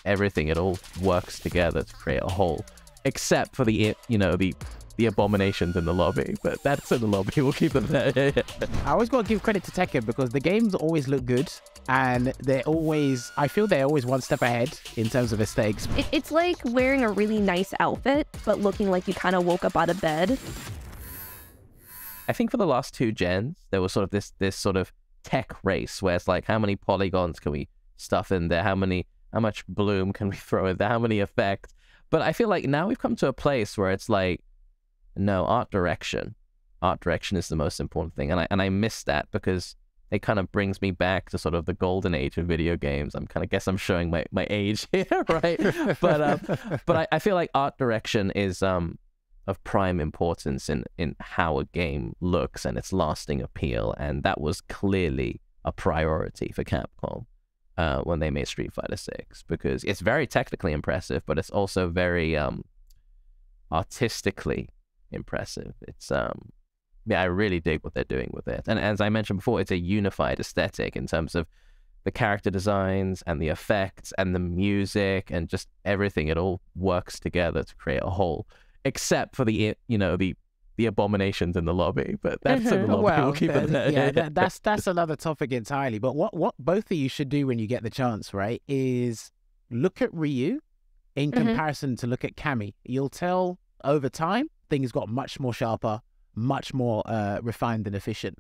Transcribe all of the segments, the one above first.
everything, it all works together to create a whole. Except for the abominations in the lobby, but that's in the lobby. We'll keep them there. I always got to give credit to Tekken because the games always look good, and I feel they're always one step ahead in terms of aesthetics. It's like wearing a really nice outfit, but looking like you kind of woke up out of bed. I think for the last 2 gens, there was sort of this sort of tech race where it's like, how many polygons can we stuff in there? How much bloom can we throw in there? How many effects? But I feel like now we've come to a place where it's like, no, art direction. Art direction is the most important thing. And I miss that because it kind of brings me back to sort of the golden age of video games. Guess I'm showing my age here, right? But I feel like art direction is of prime importance in how a game looks and its lasting appeal. And that was clearly a priority for Capcom when they made Street Fighter 6, because it's very technically impressive, but it's also very artistically impressive. It's yeah, I really dig what they're doing with it. And as I mentioned before, it's a unified aesthetic in terms of the character designs and the effects and the music and just everything. It all works together to create a whole, except for the abominations in the lobby, but that's in the lobby. Well, We'll keep it there. yeah, that's another topic entirely. But what both of you should do when you get the chance, right, is look at Ryu in comparison to look at Cammy. You'll tell over time things got much more sharper, much more refined and efficient.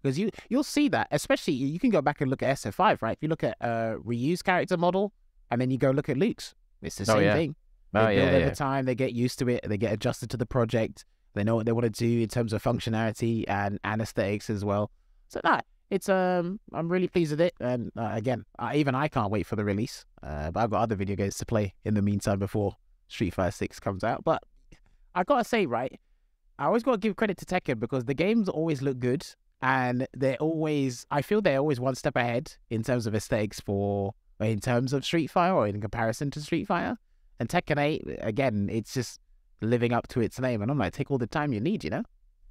Because you'll see that, especially you can go back and look at SF5, right? If you look at Ryu's character model and then you go look at Luke's, it's the same thing. They build over time, they get used to it, they get adjusted to the project, they know what they want to do in terms of functionality and aesthetics as well. So it's I'm really pleased with it. And again, even I can't wait for the release. But I've got other video games to play in the meantime before Street Fighter 6 comes out. But I gotta say, right, I always gotta give credit to Tekken because the games always look good, and I feel they're always one step ahead in terms of aesthetics in terms of Street Fighter or in comparison to Street Fighter. And Tekken 8, again, it's just living up to its name. And I'm like, take all the time you need, you know?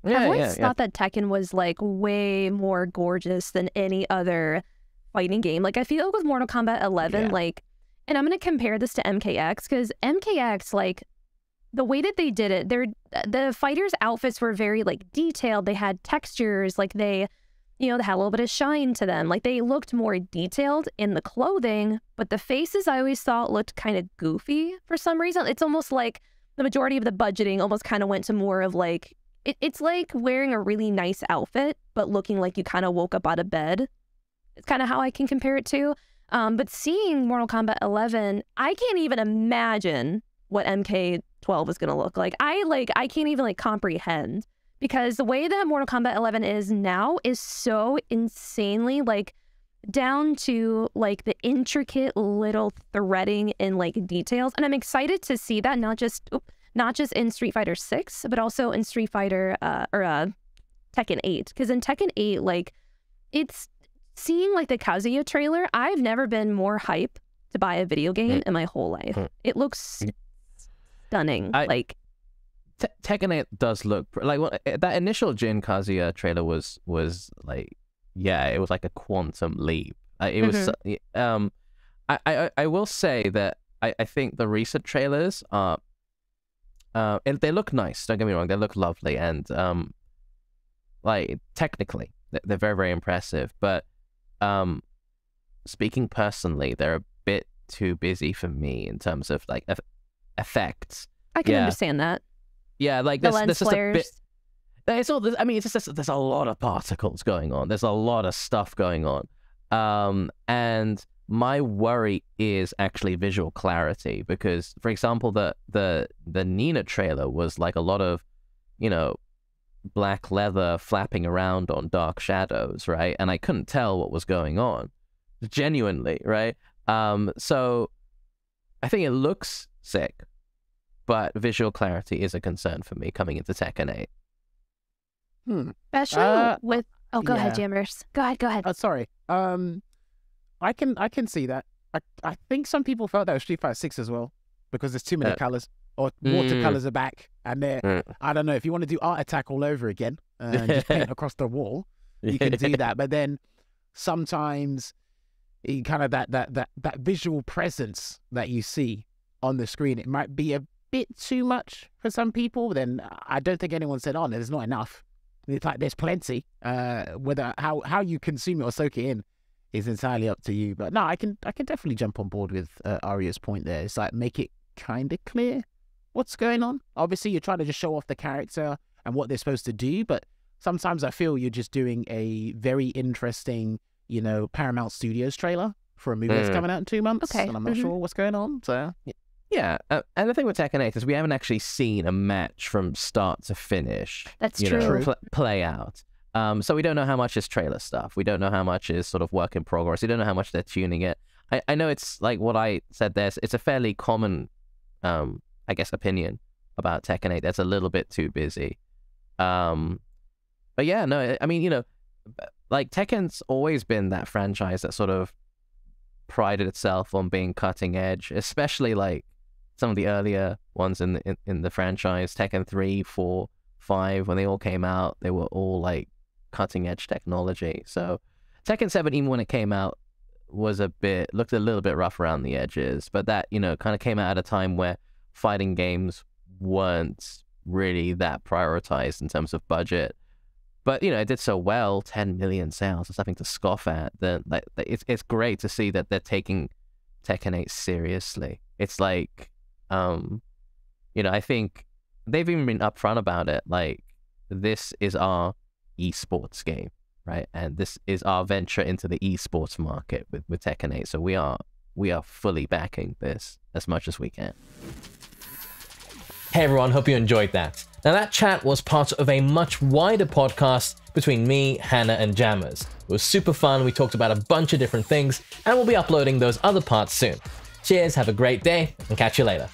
I've always thought that Tekken was like way more gorgeous than any other fighting game. Like I feel like with Mortal Kombat 11, like, and I'm gonna compare this to MKX because MKX, like, the way that they did it, the fighters' outfits were very like detailed. They had textures, like they had a little bit of shine to them. Like they looked more detailed in the clothing, but the faces I always thought looked kind of goofy for some reason. It's almost like the majority of the budgeting almost kind of went to more of like, it's like wearing a really nice outfit, but looking like you kind of woke up out of bed. It's kind of how I can compare it to. But seeing Mortal Kombat 11, I can't even imagine what MK12 is going to look like. I can't even like comprehend, because the way that Mortal Kombat 11 is now is so insanely like down to like the intricate little threading and like details. And I'm excited to see that not just in Street Fighter 6, but also in Street Fighter Tekken 8. Because in Tekken 8, like it's seeing like the Kazuya trailer, I've never been more hype to buy a video game in my whole life. It looks stunning. Tekken 8 does look like that initial Jin Kazuya trailer was like, yeah, it was like a quantum leap. It was I will say that I think the recent trailers are and they look nice, don't get me wrong, they look lovely, and like technically they're very, very impressive, but speaking personally, they're a bit too busy for me in terms of like effects. I can understand that. Yeah, like the lens flares. It's all. I mean, it's just there's a lot of particles going on. There's a lot of stuff going on, and my worry is actually visual clarity, because, for example, the Nina trailer was like a lot of, black leather flapping around on dark shadows, right? And I couldn't tell what was going on, genuinely, right? So I think it looks sick, but visual clarity is a concern for me coming into Tekken 8. Especially with... Oh, go ahead, Jammers. Go ahead. Sorry. I can see that. I think some people felt that was Street Fighter 6 as well, because there's too many colors, or watercolors are back, and they're, I don't know, if you want to do Art Attack all over again and just paint across the wall, you can do that. But then sometimes kind of that visual presence that you see on the screen, it might be a bit too much for some people. Then I don't think anyone said, "Oh, there's not enough." It's like there's plenty. Whether how you consume it or soak it in is entirely up to you. But no, I can definitely jump on board with Arya's point there. It's like, make it kind of clear what's going on. Obviously, you're trying to just show off the character and what they're supposed to do, but sometimes I feel you're just doing a very interesting, Paramount Studios trailer for a movie that's coming out in 2 months, and I'm not sure what's going on. So yeah, and the thing with Tekken 8 is we haven't actually seen a match from start to finish. That's true. Play out. So we don't know how much is trailer stuff. We don't know how much is sort of work in progress. We don't know how much they're tuning it. I know it's like what I said there. It's a fairly common, I guess, opinion about Tekken 8. That's a little bit too busy. But yeah, no, I mean, like Tekken's always been that franchise that sort of prided itself on being cutting edge, especially like some of the earlier ones in the franchise, Tekken 3, 4, 5, when they all came out, they were all like cutting edge technology. So Tekken 7, even when it came out, looked a little bit rough around the edges, but that, kind of came out at a time where fighting games weren't really that prioritized in terms of budget. But, it did so well, 10 million sales, there's nothing to scoff at. Then it's great to see that they're taking Tekken 8 seriously. It's like, I think they've even been upfront about it. Like, this is our esports game, right? And this is our venture into the esports market with Tekken 8. So we are fully backing this as much as we can. Hey everyone, hope you enjoyed that. Now that chat was part of a much wider podcast between me, Hannah, and Jammers. It was super fun, we talked about a bunch of different things, and we'll be uploading those other parts soon. Cheers, have a great day, and catch you later.